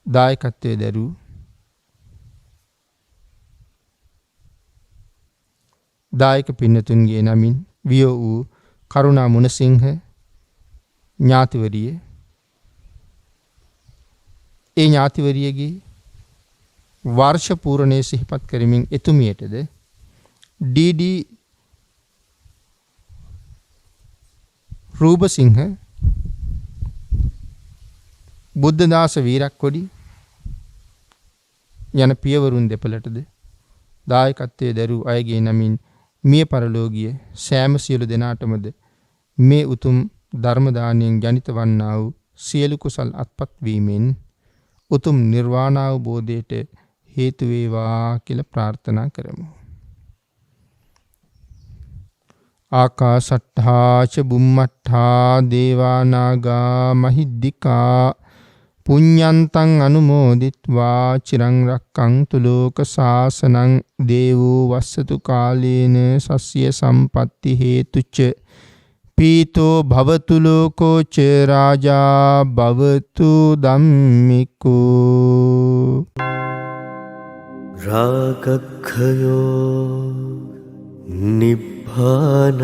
දායකත්වයේ දරූ දායක පින්නතුන්ගේ නමින් වියෝ වූ කරුණා මුණසිංහ ඥාතිවරිය ඒ ඥාතිවරියගේ වර්ෂ පූර්ණයේ සිහිපත් කරමින් එතුමියටද DD රූපසිංහ බුද්ධදාස වීරක්කොඩි යන පියවරුන් දෙපළටද දායකත්වයේ දරූ අයගේ නමින් මිය පරලෝකීය සෑම සියලු දෙනාටමද මේ උතුම් ධර්ම දානයෙන් ජනිත වන්නා වූ සියලු කුසල් අත්පත් වීමෙන් උතුම් නිර්වාණ අවබෝධයට හේතු වේවා කියලා ප්‍රාර්ථනා කරමු. ආකාශට්ඨා ච බුම්මට්ඨා දේවා නාග මහිද්దికා පුඤ්ඤන්තං අනුමෝදිත්වා චිරං රක්ඛන්තු ලෝක සාසනං දේවෝ වස්සතු කාලේන සස්ය සම්පatti හේතුච පීතෝ භවතු ලෝකෝ ච රාජා භවතු ධම්මිකෝ රාගක්ඛයෝ නිබ්බානං